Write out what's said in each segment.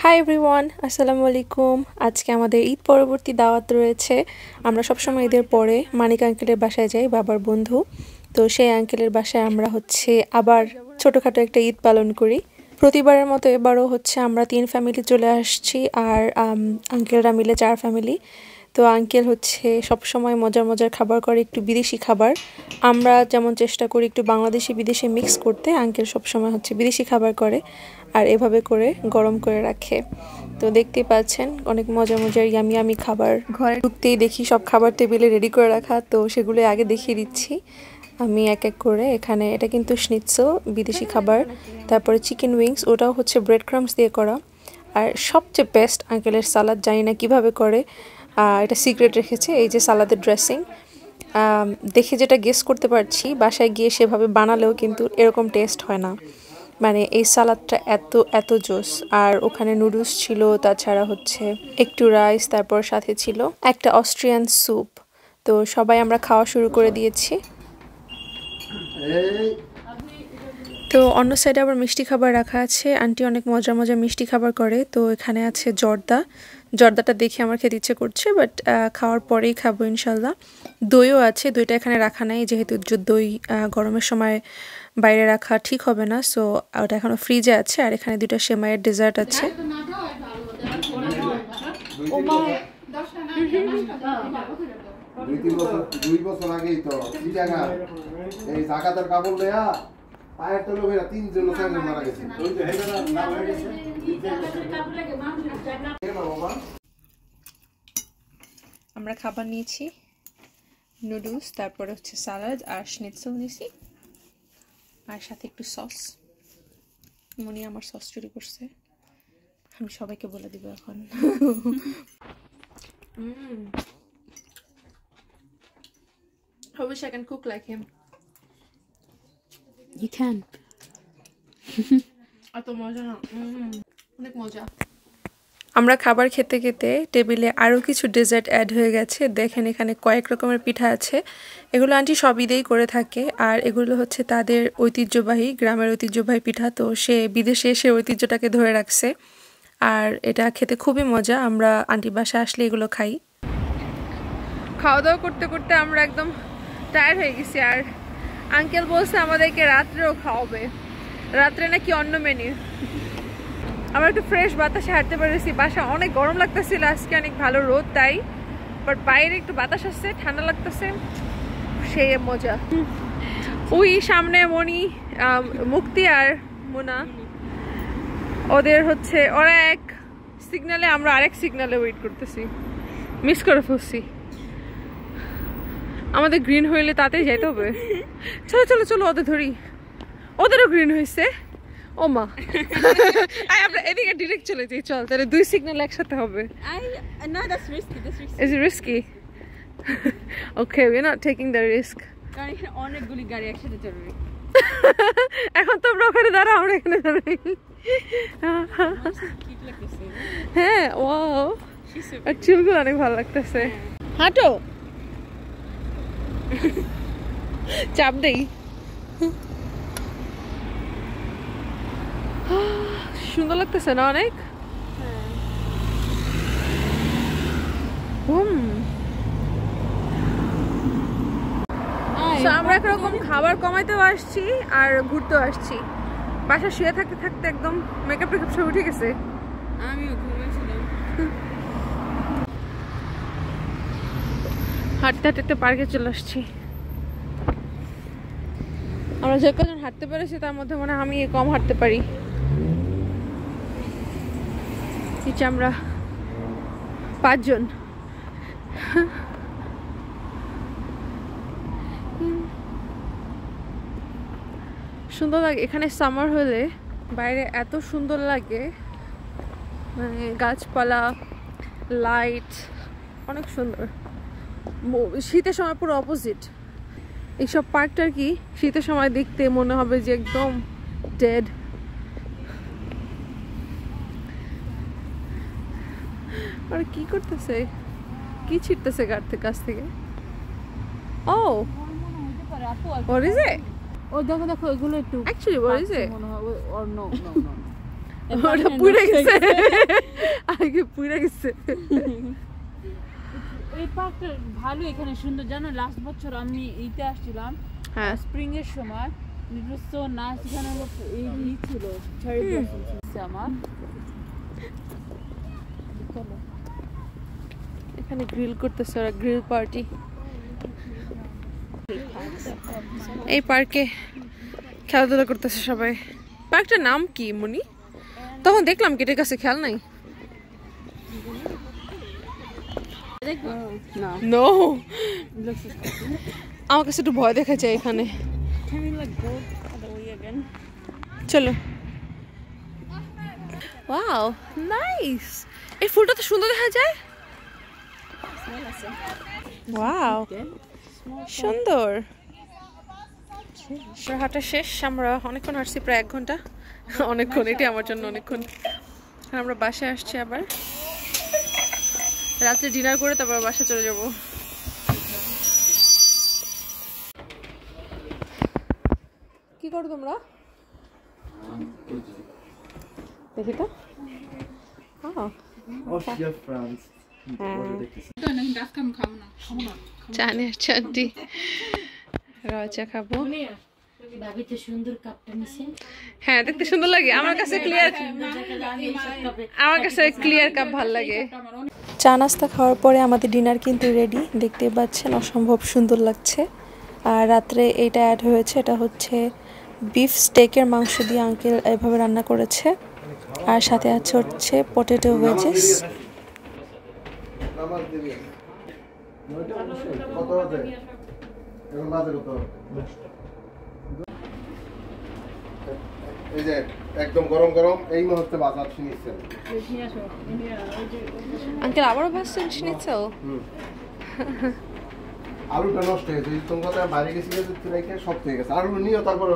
Hi everyone, আসসালামু আলাইকুম। আজকে আমাদের ঈদ পরবর্তী দাওয়াত রয়েছে। আমরা সবসময় ঈদের পরে মানিক আঙ্কেলের বাসায় যাই, বাবার বন্ধু। তো সেই আঙ্কেলের বাসায় আমরা আবার ছোটোখাটো একটা ঈদ পালন করি। প্রতিবারের মতো এবারও আমরা 3 ফ্যামিলি চলে আসছি, আর আঙ্কেলরা মিলে 4 ফ্যামিলি। তো আঙ্কেল সবসময় মজার মজার খাবার করে, একটু বিদেশি খাবার। আমরা যেমন চেষ্টা করি একটু বাংলাদেশি বিদেশি মিক্স করতে, আঙ্কেল সবসময় বিদেশি খাবার করে আর এভাবে করে গরম করে রাখে। তো দেখতেই পাচ্ছেন অনেক মজার মজার ইয়ামি ইয়ামি খাবার। ঘরে ঢুকতেই দেখি সব খাবার টেবিলে রেডি করে রাখা, তো সেগুলো আগে দেখিয়ে দিচ্ছি আমি এক এক করে। এখানে এটা কিন্তু স্নিৎসেল, বিদেশি খাবার। তারপরে চিকেন উইংস, ওটাও ব্রেড ক্রাম্বস দিয়ে করা। আর সবচেয়ে বেস্ট আঙ্কেলের সালাদ, জানি না কীভাবে করে, এটা সিক্রেট রেখেছে। এই যে সালাদের ড্রেসিং, দেখে যেটা গেস করতে পারছি, বাসায় গিয়ে সেভাবে বানালেও কিন্তু এরকম টেস্ট হয় না। মানে এই সালাদটা এত এত জোস। আর ওখানে নুডলস ছিল, তাছাড়া একটু রাইস, তারপর সাথে ছিল একটা অস্ট্রিয়ান স্যুপ। তো সবাই আমরা খাওয়া শুরু করে দিয়েছি। তো অন্য সাইডে আবার মিষ্টি খাবার রাখা আছে। আন্টি অনেক মজার মজার মিষ্টি খাবার করে। তো এখানে আছে জর্দাটা দেখে আমার খেতে ইচ্ছে করছে, বাট খাওয়ার পরেই খাবো ইনশাল্লাহ। দইও আছে, দইটা এখানে রাখা নাই যেহেতু দই গরমের সময় বাইরে রাখা ঠিক হবে না, সো ওটা এখনো ফ্রিজে আছে। আর এখানে 2টা সেমাইয়ের ডেজার্ট আছে। দুই বছর আগেই তো এই জাকাতের কাপড় দেয়া পায়ের তলে বেরা 3 জন মারা গেছে। আমরা খাবার নিয়েছি, নুডলস, তারপরে সালাদ আর স্নিৎসেল নিয়েছি, আর সাথে একটু সস। মনি আমার সস চুরি করছে, আমি সবাইকে বলে দিব এখন। I wish I can cook like him. You can. এত মজা না, অনেক মজা। আমরা খাবার খেতে খেতে টেবিলে আরও কিছু ডেজার্ট অ্যাড হয়ে গেছে। দেখেন এখানে কয়েক রকমের পিঠা আছে। এগুলো আন্টি সব ঈদেই করে থাকে, আর এগুলো তাদের ঐতিহ্যবাহী, গ্রামের ঐতিহ্যবাহী পিঠা। তো সে বিদেশে এসে ঐতিহ্যটাকে ধরে রাখছে, আর এটা খেতে খুবই মজা। আমরা আন্টি বাসায় আসলে এগুলো খাই। খাওয়া দাওয়া করতে করতে আমরা একদম টায়ার্ড হয়ে গেছি, আর আঙ্কেল বলছে আমাদেরকে রাত্রেও খাওয়াবে। রাত্রে নাকি অন্য মেনু। আমরা একটু ফ্রেশ বাতাসে হাঁটতে পেরেছি। বাসা অনেক গরম লাগতেছিল, আজকে অনেক ভালো রোদ, তাই বাট বাইরে একটু বাতাস আসছে, ঠান্ডা লাগতেছে, সেই মজা। ওই সামনে মনি, মুক্তি আর মোনা, ওদের ওরা এক সিগনালে, আমরা আরেক সিগনালে ওয়েট করতেছি। মিস করে ফেলছি। আমাদের গ্রিন হইলে তাতেই যাইতে হবে। চলো চলো চলো, ওদের ধরি। ওদেরও গ্রিন হয়েছে। ও মা, আমরা এদিকে ডিরেক্ট চলে যাই। চল তাহলে 2 সিগন্যাল একসাথে হবে। No, that's risky. That's risky. Is it risky? Okay, we're not taking the risk. কারণ এখানে অনেকগুলি গাড়ি একসাথে চলবে। এখন তোমরা ওখানে দাঁড়াও, আমরা এখানে দাঁড়াই। হ্যাঁ, ওয়াও, আর চুলগুলো অনেক ভালো লাগতেছে। হাঁটো, চাপ দেই। সুন্দর লাগতেছে না অনেক? আমরা একরকম খাবার কমাইতেও আসছি আর ঘুরতেও আসছি। বাসা শুয়ে থাকতে থাকতে একদম মেকআপ টেকআপ সব উঠে গেছে। আমিও ঘুমিয়েছিলাম। হাঁটতে হাঁটতে পার্কে চলে আসছি। আমরা যে কজন হাঁটতে পেরেছি তার মধ্যে মনে হয় আমি কম হাঁটতে পারি। আমরা 5 জন। সুন্দর লাগে এখানে। সামার হলে বাইরে এত সুন্দর লাগে, মানে গাছপালা, লাইট, অনেক সুন্দর। শীতের সময় পুরো অপোজিট। এইসব পার্কটা কি শীতের সময় দেখতে মনে হবে যে একদম ডেড। আর কি করতেছে, কি ছিটতেছে কাছ থেকে? ও, what is it? ও দেখো দেখো, এগুলো একটু actually what is it? মনে হয়। or no. ওটা পুড়ে গেছে আগে পুড়ে গেছে এই পার্কটা ভালো, এখানে সুন্দর। জানো লাস্ট বছর আমি ইতে আসছিলাম, হ্যাঁ স্প্রিং এর সময়, সো নাচ এখানে হলো এই ছিল চেরি ব্লসম ছিল আমার। এখানে গ্রিল করতেছে ওরা, গ্রিল পার্টি। এই পার্কে খেলাধুলা করতেছে সবাই। পার্কটার নাম কি মনি? তখন দেখলাম কেটের কাছে খেয়াল নাই। নো, আমার কাছে একটু ভয় দেখা যায় এখানে। চলো। ওয়াও নাইস, এই ফুলটা তো সুন্দর দেখা যায়। ওয়াও সুন্দর। হাঁটা শেষ, আমরা অনেকক্ষণ হাঁটছি, প্রায় 1 ঘন্টা। অনেকক্ষণ, এটি আমার জন্য অনেকক্ষণ। আমরা বাসায় আসছি, আবার রাত্রে ডিনার করে তারপর বাসায় চলে যাব। কি করো তোমরা? দেখি তো। জানি চাটি রচা খাবো। হ্যাঁ দেখতে সুন্দর লাগে, আমার কাছে ক্লিয়ার কাপ ভালো লাগে। চা নাস্তা খাওয়ার পরে আমাদের ডিনার কিন্তু রেডি, দেখতে পাচ্ছেন অসম্ভব সুন্দর লাগছে। আর রাত্রে এইটা অ্যাড হয়েছে, এটা হচ্ছে বিফ স্টেকের মাংস দিয়ে আঙ্কেল এভাবে রান্না করেছে। আর সাথে আছে হচ্ছে পটেটো ওয়েজেস। এই যে একদম গরম গরম এই মুহূর্তে বাজার নিচ্ছেন আঙ্কেল, আবারও ভাজছেন স্নিটসেল? আলুটা নষ্ট হয়েছে, তুমি কথা বাইরে গেছি রেখে সব থেকে গেছে। আলু নিও, তারপরে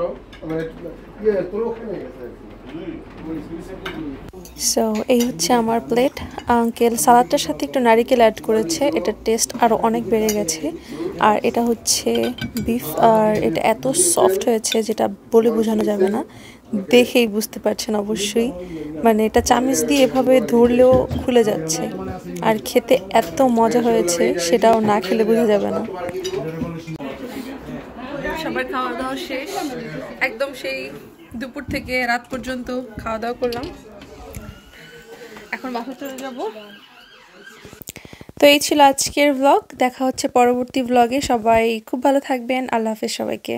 সো এই হচ্ছে আমার প্লেট। আঙ্কেল সালাদটার সাথে একটু নারিকেল অ্যাড করেছে, এটার টেস্ট আরও অনেক বেড়ে গেছে। আর এটা হচ্ছে বিফ, আর এটা এত সফট হয়েছে যেটা বলে বোঝানো যাবে না, দেখেই বুঝতে পারছেন অবশ্যই। মানে এটা চামচ দিয়ে এভাবে ধরলেও খুলে যাচ্ছে। আর খেতে এত মজা হয়েছে, সেটাও না খেলে বোঝা যাবে না। সবার খাওয়া দাওয়া শেষ, একদম সেই দুপুর থেকে রাত পর্যন্ত খাওয়া দাওয়া করলাম। এখন বাসায় চলে যাব। তো এই ছিল আজকের ব্লগ, দেখা হচ্ছে পরবর্তী ব্লগে। সবাই খুব ভালো থাকবেন, আল্লাহ হাফেজ সবাইকে।